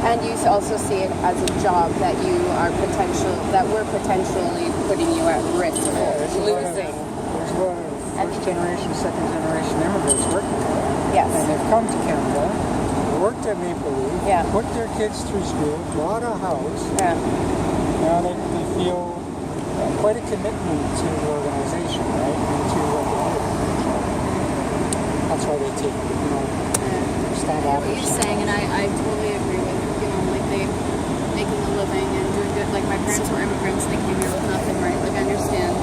And you also see it as a job that we're potentially putting you at risk of losing. There's a lot of first generation, second generation immigrants working there. Yes. And they've come to Canada, worked at Maple Leaf, put their kids through school, bought a house. Yeah. Now they feel quite a commitment to the organization, right? And to what they do. That's why they take, stand out. What you're saying, and I totally agree with, like they making a living and doing good. Like my parents were immigrants, they came here with nothing, right? Like I understand,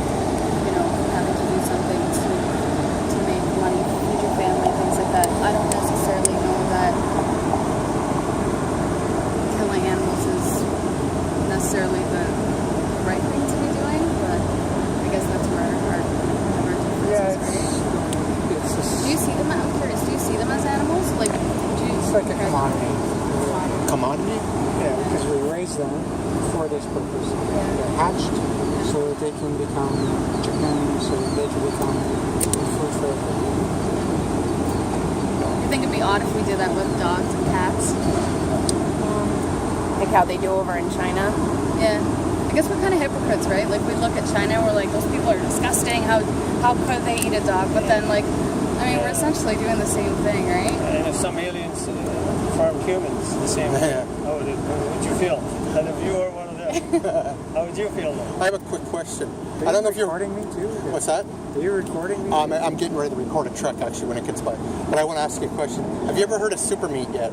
having to do something to make money, feed your family, things like that. I don't necessarily know that killing animals is necessarily the right thing to be doing, but I guess that's where our difference is, right? Do you see them? I'm curious. Do you see them as animals? Like, it's like a commodity. Commodity? Yeah, because we raise them for this purpose. They're hatched so that they can become chickens, so that they can become food for everyone. You think it'd be odd if we did that with dogs and cats? Like how they do over in China? Yeah. I guess we're kind of hypocrites, right? Like we look at China and we're like, those people are disgusting. How could they eat a dog? But then we're essentially doing the same thing, right? And if some aliens farm humans the same way, how would you feel? And if you were one of them, how would you feel then? I have a quick question. I don't know if you're recording me too. What's that? Are you recording me? I'm getting ready to record a truck actually when it gets by. But I want to ask you a question. Have you ever heard of super meat yet?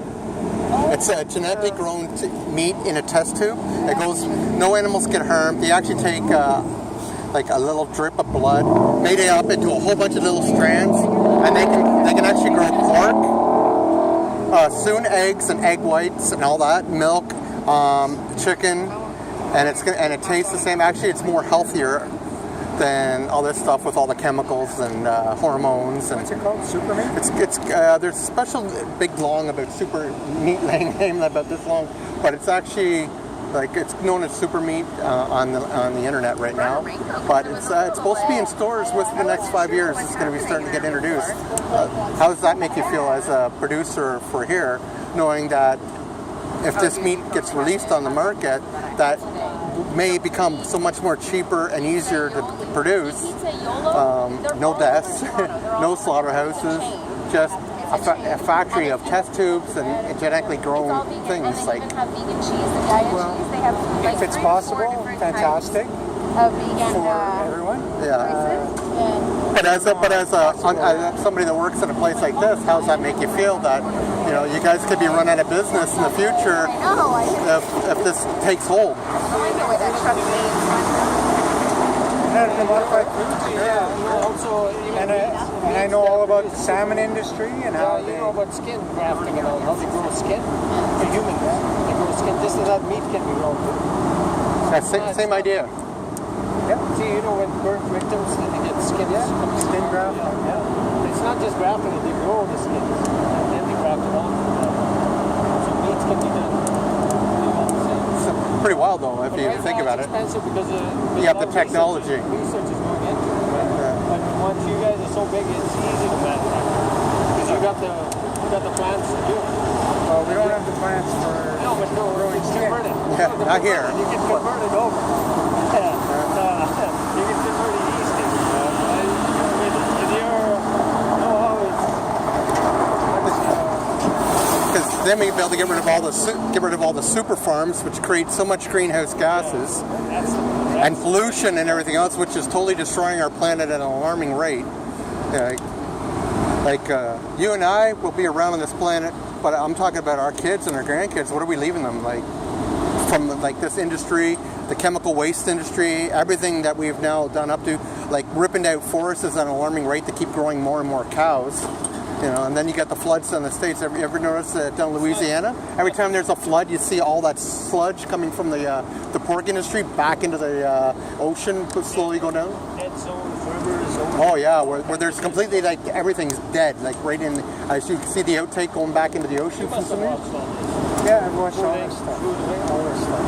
It's a genetically grown meat in a test tube. It goes. No animals get harmed. They actually take like a little drip of blood, made it up into a whole bunch of little strands, and they can actually grow pork, soon eggs and egg whites and all that, milk, chicken, and it tastes the same. Actually, it's more healthier than all this stuff with all the chemicals and hormones. And what's it called? Super meat? It's there's a special big long about super meat name about this long, but it's actually it's known as super meat on the internet right now. But it's supposed to be in stores within the next 5 years. It's going to be starting to get introduced. How does that make you feel as a producer for here, knowing that if this meat gets released on the market, that may become so much more cheaper and easier to produce. No deaths, no slaughterhouses, just a factory of test tubes and genetically grown things. Well, if it's possible, fantastic for everyone. Yeah. But as somebody that works in a place like this, how does that make you feel that you guys could be run out of business in the future if this takes hold? Genetically modified foods. Yeah. Also, and I know all about the salmon industry and how you know about skin grafting and all, how they grow skin for humans. They grow skin just so that meat can be grown too. Same idea. Yeah. See, when burn victims, they get skin. Skin grafting. Yeah. It's not just grafting; they grow the skin and then they graft it on. So meat can be done. Pretty wild though, if you think about it. It's expensive because you have the technology. Research is going into it, right? But once you guys are so big, it's easy to manufacture because you got the plants to do it. Well, we don't have the plants for growing skin. Yeah, not here. You can convert it over. You can convert it easily. With your know-how, because then we'd be able to get rid of all the super farms, which create so much greenhouse gases and pollution and everything else, which is totally destroying our planet at an alarming rate. You and I will be around on this planet, but I'm talking about our kids and our grandkids. What are we leaving them from this industry, the chemical waste industry, everything that we've now done up to, ripping out forests at an alarming rate to keep growing more and more cows. And then you get the floods in the States. Have you ever noticed that down in Louisiana? Every time there's a flood, you see all that sludge coming from the pork industry back into the ocean, slowly go down. dead zones, rivers. Oh yeah, where there's completely everything's dead, right in. As you can see the outtake going back into the ocean from somewhere. Yeah, I've watched all this stuff. All this stuff.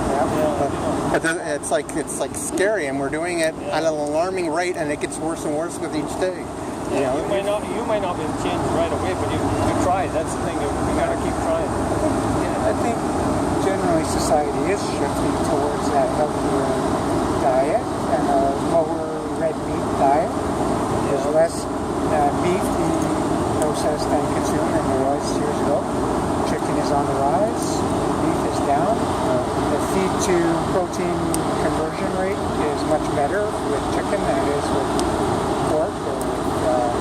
But it's scary, and we're doing it at an alarming rate, and it gets worse and worse with each day. Yeah, you might not be able to change right away, but you try. That's the thing. We gotta keep trying. I think generally society is shifting towards that healthier diet and a lower red meat diet. There's less beef being processed and consumed than there was years ago. Chicken is on the rise, beef is down. The feed to protein conversion rate is much better with chicken than it is with pork or with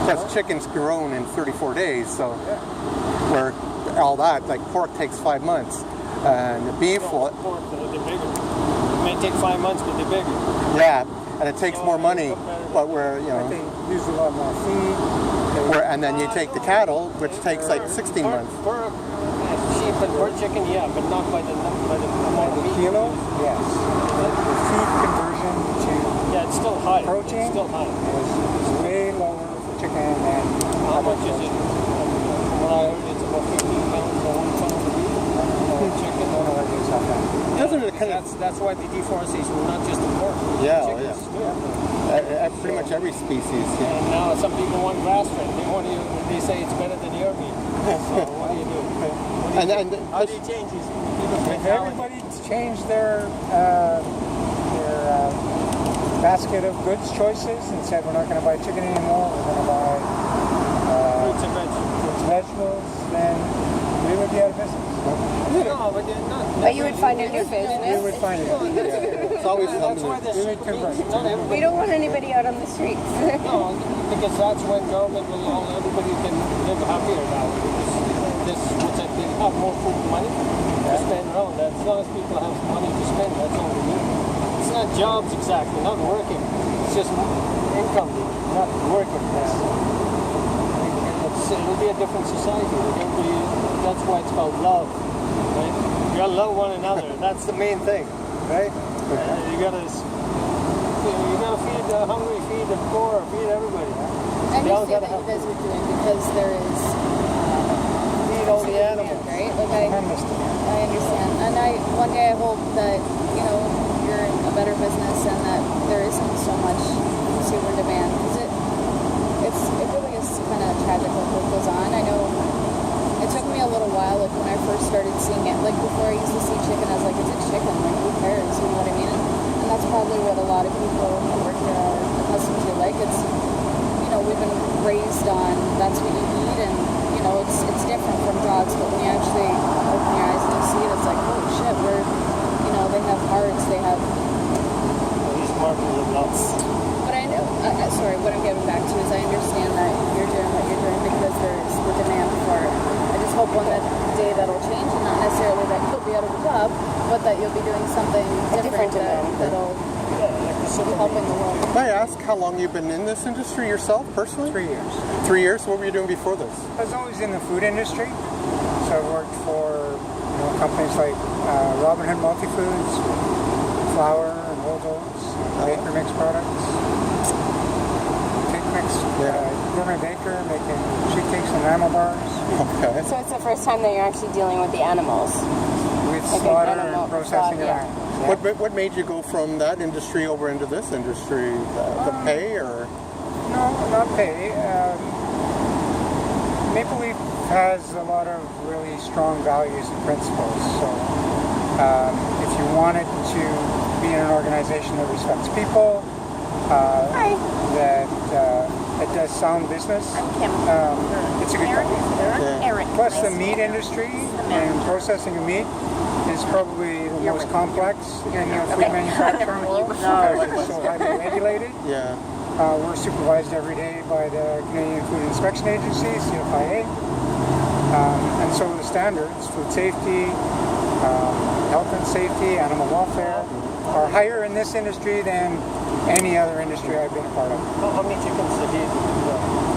Plus, chicken's grown in 34 days, so where all that, like pork takes 5 months, and the beef, Pork, they're bigger. It may take 5 months, but they're bigger. yeah, and it takes more money, but where They use a lot more feed. and then you take the cattle, which takes like 16 months. Per sheep and per chicken, yeah, but not by the amount of meat. Kilo, yes. The feed conversion to Yeah, it's still high. protein It's still high. is way lower for chicken than How other much is it? proteins. When I heard it's about 15 pounds for 1 ton of beef. Chicken. I don't know what it is on that. Doesn't it kind of, That's why the deforestation, not just the pork. Yeah, oh, Chicken's yeah. good. Pretty much every species. Yeah. And now some people want grass fed. They say it's better than your meat. So what do you do? How do you change these people's If mentality? everybody changed their basket of goods choices and said we're not going to buy chicken anymore, we're going to buy Fruits and vegetables. fruits and vegetables, then we would be out of business. No, but they're not. But you would find a new We business. would find it. It's always That's something. why We would convert. not everybody. We don't want anybody out on the streets. No, because that's when government will all everybody can live happier now. Because this, what's that? They have more food money to spend around. As long as people have money to spend, that's all we need. It's not jobs exactly, not working. It's just income, not working. It'll be a different society. Everybody, that's why it's called love, right? You gotta love one another. That's the main thing, right? You gotta feed the hungry, feed the poor, feed everybody. I They all understand gotta that you have guys are doing because there is feed all the animals. right? Like Tremendous demand. I understand, and one day I hope that you're in a better business and that there isn't so much consumer demand because it really is kind of tragic what goes on. I know it took me a little while, like when I first started seeing it, like before I used to see chicken, I was like, it's a chicken, like who cares, you know what I mean? And that's probably what a lot of people who work here are accustomed to. Like it's, we've been raised on that's what you eat, and it's different from dogs, but when you actually open your eyes and you see it, it's like, oh shit, they have hearts, they have. These markets are nuts. But I know, sorry, what I'm getting back to is I understand that you're doing what you're doing because there's the demand for it. I just hope one day that'll change, and not necessarily that you'll be out of a job, but that you'll be doing something different that'll be helping the world. May I ask how long you've been in this industry yourself, personally? 3 years. 3 years? What were you doing before this? I was always in the food industry, so I worked for companies like Robin Hood Multifoods, flour and rolled oats, Baker Mix products, cake mix, gourmet baker making sheet cakes and enamel bars. Okay. So it's the first time that you're actually dealing with the animals. With Like slaughter animal- and processing slaughter, of yeah. animals. What made you go from that industry over into this industry? The pay or? No, not pay. Maple Leaf has a lot of really strong values and principles. So if you wanted to be in an organization that respects people, that does sound business, it's a good company. Plus the meat industry and processing of meat is probably the most complex in the food manufacturing world because it's so highly regulated. Yeah. We're supervised every day by the Canadian Food Inspection Agency, CFIA. And so the standards, food safety, health and safety, animal welfare, are higher in this industry than any other industry I've been a part of. How many chickens a day?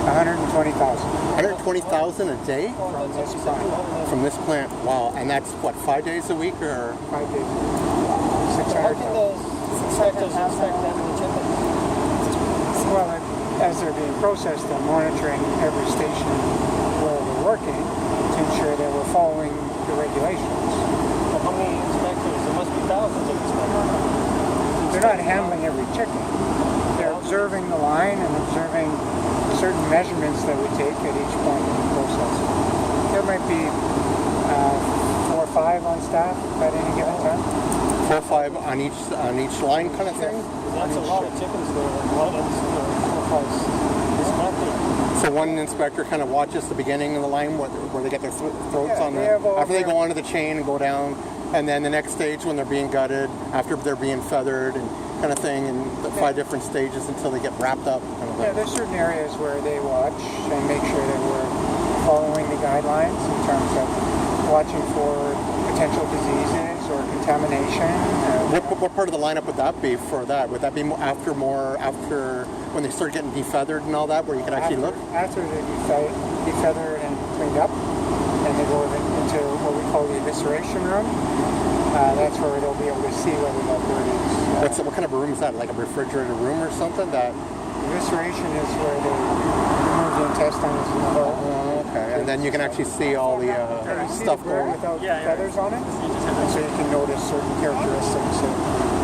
120,000 120,000 a day from this plant. from this plant. Wow. And that's what, 5 days a week or? 5 days. How 600,000. can the inspectors inspect that many chickens? Well, as they're being processed, they're monitoring every station where we're working to ensure that we're following the regulations. Well, how many inspectors? There must be thousands of inspectors. They're not handling every chicken. They're observing the line and observing certain measurements that we take at each point in the process. There might be 4 or 5 on staff at any given time. 4 or 5 on each line kind of thing. That's a lot of chickens there. A lot of 4 or 5 inspectors. So one inspector kind of watches the beginning of the line where they get their throats Yeah, on they have all after they their- go onto the chain and go down, and then the next stage when they're being gutted, after they're being feathered and kind of thing, and the 5 different stages until they get wrapped up. Kind of Yeah, thing. there's certain areas where they watch and make sure that we're following the guidelines in terms of watching for potential diseases or contamination. What part of the lineup would that be for that? Would that be after when they start getting defeathered and all that, where you can actually look? After they're defeathered and cleaned up, and they go into what we call the evisceration room. That's where they'll be able to see whether that bird is. What kind of a room is that? Like a refrigerated room or something? That. Evisceration is where they remove the intestines and the whole. Okay, and then you can actually see all the You see stuff the bird going. without feathers on it, and so you can notice certain characteristics.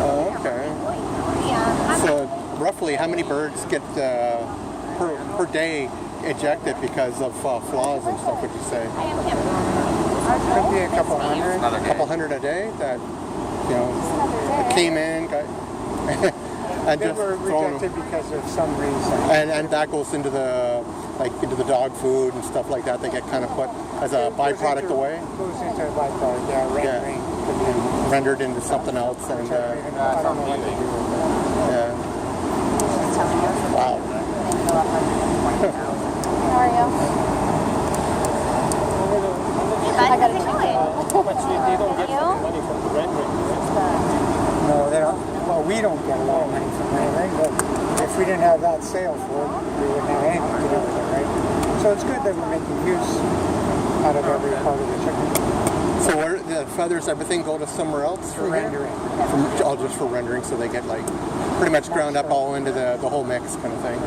Oh, okay. So roughly, how many birds get per day ejected because of flaws and stuff? Would you say? Could be a couple hundred. A couple hundred a day that came in, got and They just were thrown. rejected because of some reason. And that goes into the dog food and stuff like that. They get kind of put as a byproduct away. Goes into a byproduct, yeah, rendering. And rendered into something else. And I don't know what they do with it. yeah. Wow. How are you? I gotta check it. How much they don't get money from the rendering. No, they don't. Well, we don't get a lot of money from rendering, but if we didn't have that sale for it, we wouldn't have anything to do with it, right? So it's good that we're making use out of every part of the chicken So where the feathers, everything go to somewhere else for from here? rendering. All just for rendering, so they get like pretty much ground up all into the whole mix kind of thing.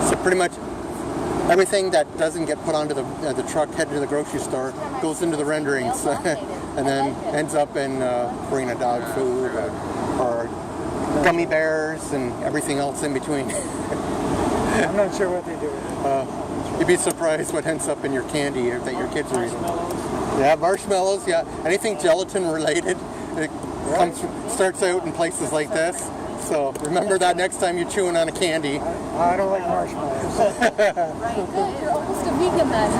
So pretty much everything that doesn't get put onto the truck headed to the grocery store goes into the renderings and then ends up in Purina dog food or gummy bears and everything else in between. I'm not sure what they do with it. You'd be surprised what ends up in your candy that your kids are eating. Yeah, marshmallows, yeah. Anything gelatin related. It starts out in places like this. So remember that next time you're chewing on a candy. I don't like marshmallows. Good, you're almost a vegan then.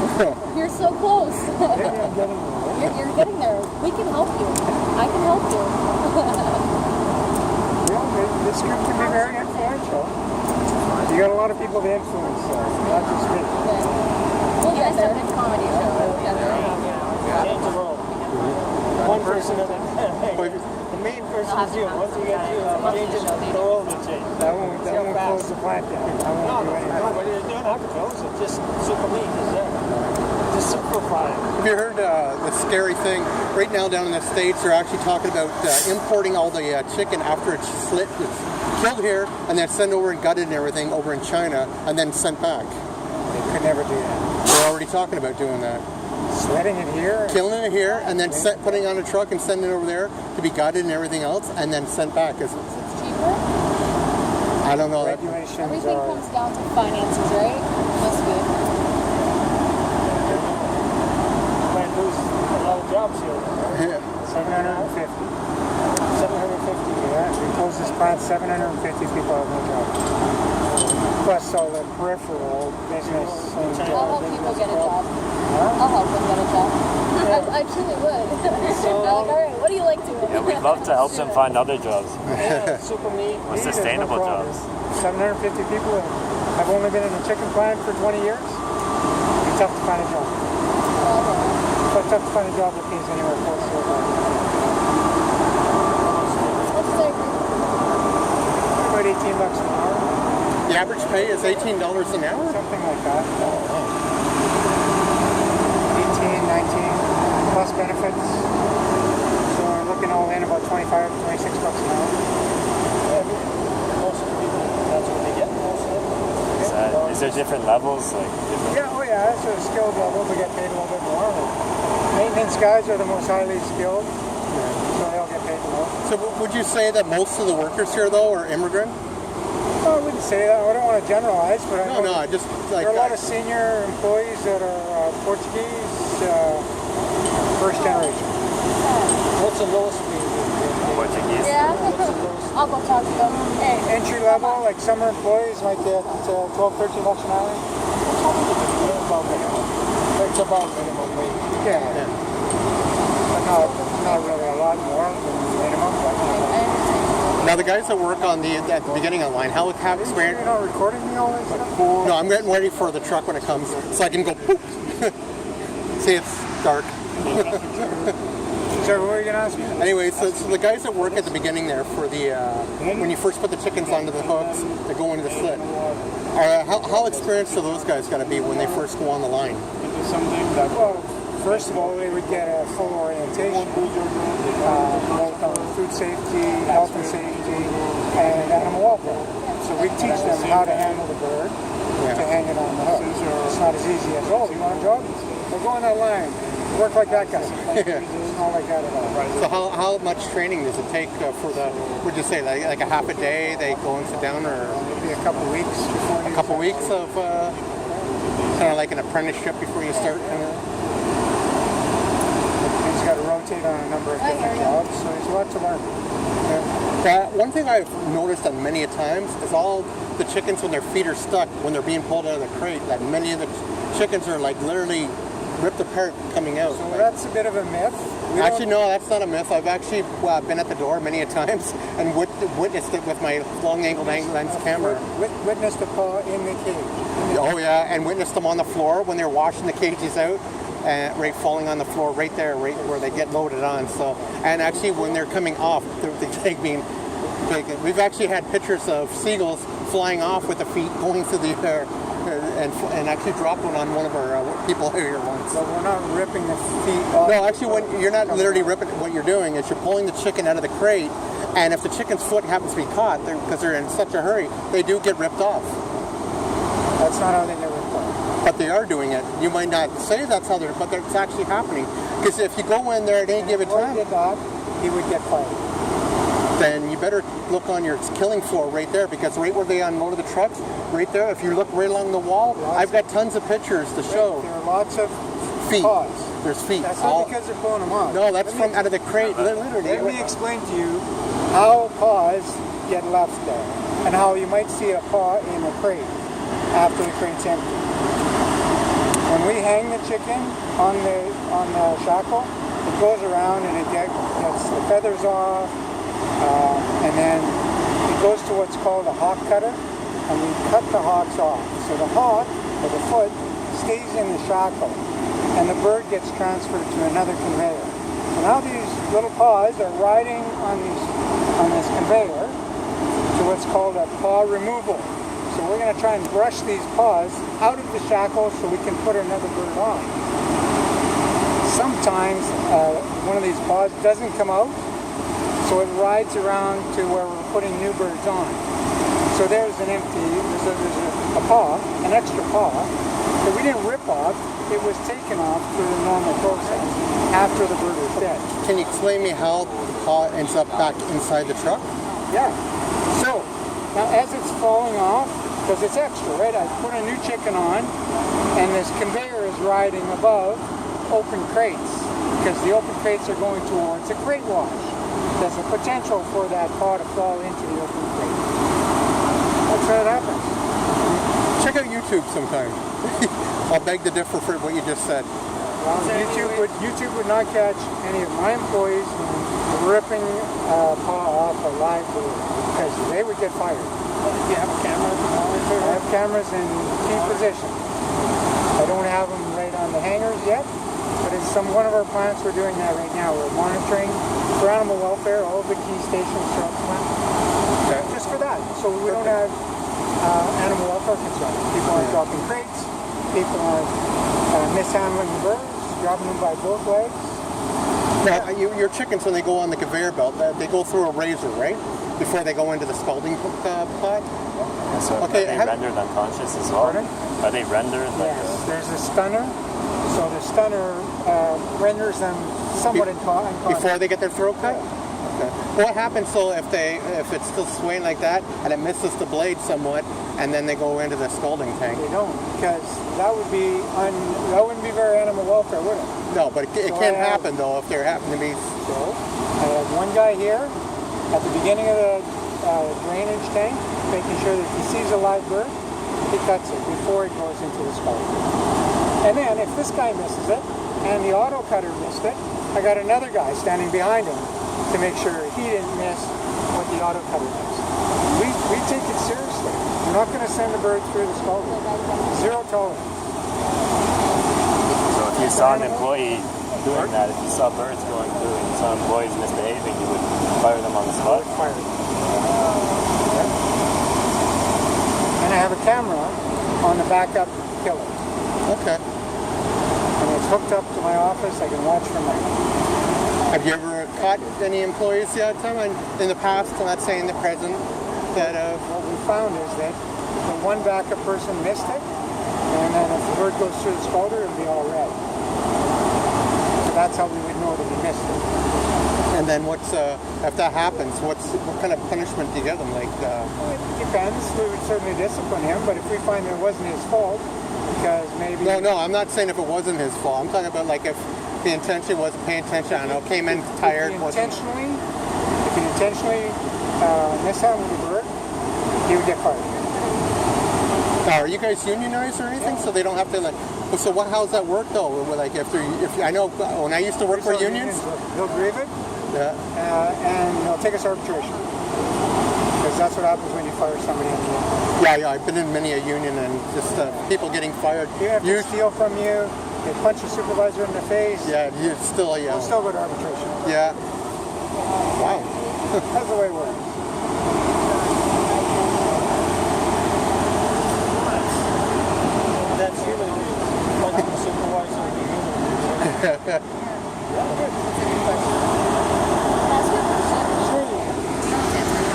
You're so close. Maybe I'm getting there. You're getting there. We can help you. I can help you. Yeah, this group can be very influential. You got a lot of people to influence, not just me. We'll get there. Good comedy show together. Change the world. One person at a time. The main person is you. Once we get you, change it, the world will change. That won't close the plant down. I No, won't do no, anything. but you don't have to close it. Just super meat is there. Just simplify it. Have you heard the scary thing? Right now down in the States, they're actually talking about importing all the chicken after it's slit. It's killed here and then sent over and gutted and everything over in China and then sent back. They could never do that. They're already talking about doing that. Sledding it here. Killing it here and then putting it on a truck and sending it over there to be gutted and everything else and then sent back. It's cheaper. I don't know. Regulations Everything are. comes down to finances, right? Must be. Might lose a lot of jobs here. 750. 750. Yeah, we close this plant, 750 people have no job. Plus all the peripheral business. And, I'll help people get a job. I'll help them get a job. I truly would. I'm like, all right, what do you like doing? Yeah, we'd love to help them find other jobs. Yeah, super meat. Or sustainable jobs. 750 people have only been in the chicken plant for 20 years. It's tough to find a job. It's tough to find a job that pays anywhere close to it. What's the About $18 an hour, The average pay is $18 an hour? something like that. 18, 19, plus benefits. So we're looking all in about 25, $26 an hour. Most of the people, that's what they get. Most of them. Is there different levels? Like different, Yeah, oh yeah, that's a skilled level. We get paid a little bit more. Maintenance guys are the most highly skilled, so they'll get paid more. So would you say that most of the workers here, though, are immigrant? Well, I wouldn't say that. I don't want to generalize, but I know I just like... there are a lot of senior employees that are Portuguese, first generation. What's the lowest we Portuguese. Yeah. What's the lowest? I'll go talk to them. Hey. Entry level, like summer employees might get 12, 13 bucks an hour. About minimum. It's about minimum wage. Yeah. But not really a lot more than minimum. But Now the guys that work on at the beginning of the line, how experience? you're not recording me all this stuff? No, I'm getting ready for the truck when it comes, so I can go. Poop. See, it's dark. So what were you gonna ask me? Anyway, so the guys that work at the beginning there for the when you first put the chickens onto the hooks that go into the slit, how experienced are those guys got to be when they first go on the line? Well, first of all, they would get a full orientation, both on food safety, health and safety, and animal welfare. So we teach them how to handle the bird, to hang it on the hook. It's not as easy as, oh, you want a job? Well, go on that line. Work like that guy. It's not like that at all. So how much training does it take for the? Would you say like a half a day they go and sit down, or Maybe a couple weeks before a couple weeks of kind of like an apprenticeship before you start? He's got to rotate on a number of different jobs, so there's a lot to learn. One thing I've noticed on many a times is all the chickens when their feet are stuck when they're being pulled out of the crate. That many of the chickens are like literally ripped apart coming out. So that's a bit of a myth. Actually, no, that's not a myth. I've actually been at the door many a times and witnessed it with my long-angle lens camera. Witnessed a paw in the cage. Oh yeah, and witnessed them on the floor when they're washing the cages out, right falling on the floor right there, right where they get loaded on. So, and actually when they're coming off, they're being. We've actually had pictures of seagulls flying off with the feet going through the air. And actually dropped one on one of our people here once. So we're not ripping the feet off. No, actually, when you're not literally ripping, what you're doing is you're pulling the chicken out of the crate, and if the chicken's foot happens to be caught, because they're in such a hurry, they do get ripped off. That's not how they get ripped off. But they are doing it. You might not say that's how they're, but it's actually happening. Because if you go in there at any given If he time, did that, he would get fired. then you better look on your killing floor right there, because right where they unloaded the trucks, right there, if you look right along the wall, I've got tons of pictures to show. There are lots of Feet. paws. There's feet. That's not because they're pulling them off. No, that's from out of the crate, Let literally. me explain to you how paws get left there, and how you might see a paw in a crate after the crate's empty. When we hang the chicken on the shackle, it goes around and it gets the feathers off, and then it goes to what's called a hawk cutter, and we cut the hawks off. So the hawk, or the foot, stays in the shackle, and the bird gets transferred to another conveyor. So now these little paws are riding on this conveyor to what's called a paw removal. So we're going to try and brush these paws out of the shackle so we can put another bird on. Sometimes one of these paws doesn't come out, so it rides around to where we're putting new birds on. So there's a paw, an extra paw, that we didn't rip off. It was taken off through the normal process after the bird was dead. Can you explain me how the paw ends up back inside the truck? Yeah. So now as it's falling off, because it's extra, right? I put a new chicken on, and this conveyor is riding above open crates, because the open crates are going towards a crate wash. There's a potential for that paw to fall into the open crate. That's how it happens. Check out YouTube sometime. I'll beg to differ for what you just said. Well, YouTube would not catch any of my employees ripping a paw off a live bird, because they would get fired. You have cameras and all that? I have cameras in key positions. I don't have them right on the hangars yet, but it's one of our plants we're doing that right now. We're monitoring for animal welfare all of the key stations throughout the plant. Okay. Just for that, so we don't have animal welfare concerns. People aren't dropping crates, people aren't mishandling the birds, dropping them by both legs. Now, your chickens, when they go on the conveyor belt, they go through a razor, right? Before they go into the scalding pot? So Okay, are they rendered unconscious as well? Pardon? Are they rendered like Yes, there's a stunner. So the stunner renders them somewhat unconscious. Before they get their throat cut? Yeah. Okay. What happens so if it's still swaying like that and it misses the blade somewhat, and then they go into the scalding tank? They don't, because that wouldn't be very animal welfare, would it? No, but it So can I have- happen though if there happen to be. So I have one guy here at the beginning of the drainage tank, making sure that if he sees a live bird, he cuts it before it goes into the scalding. And then if this guy misses it, and the auto cutter missed it, I got another guy standing behind him to make sure he didn't miss what the auto cutter missed. We take it seriously. We're not going to send the bird through the scalding. Zero tolerance. So if you saw an employee doing that, if you saw birds going through and you saw employees misbehaving, you would fire them on the spot? Fire. And I have a camera on the backup killer. Okay. And it's hooked up to my office. I can watch from my. Have you ever caught any employees yet, Tom, in the past? I'm not saying the present. That What we found is that the one backup person missed it, and then if the bird goes through the scalder, it'll be all red. So that's how we would know that he missed it. and then what's if that happens? What kind of punishment do you give them? Like It depends. We would certainly discipline him, but if we find that it wasn't his fault, because maybe no, I'm not saying if it wasn't his fault. I'm talking about like if the intention wasn't paying attention. I don't know, came in tired, if wasn't. he intentionally mishandled the bird, he would get fired. Now, are you guys unionized or anything? So they don't have to like. So how's that work though? Like if I know when I used to work for So unions. They'll grieve it, Yeah. and they'll take us to arbitration. Because that's what happens when you fire somebody in the union. Yeah. I've been in many a union and just people getting fired. You have to steal from you, they punch your supervisor in the face, Yeah, you still we'll still go to arbitration. Yeah. Wow. That's the way it works. That's human abuse. Punching the supervisor of the union. Yeah, good.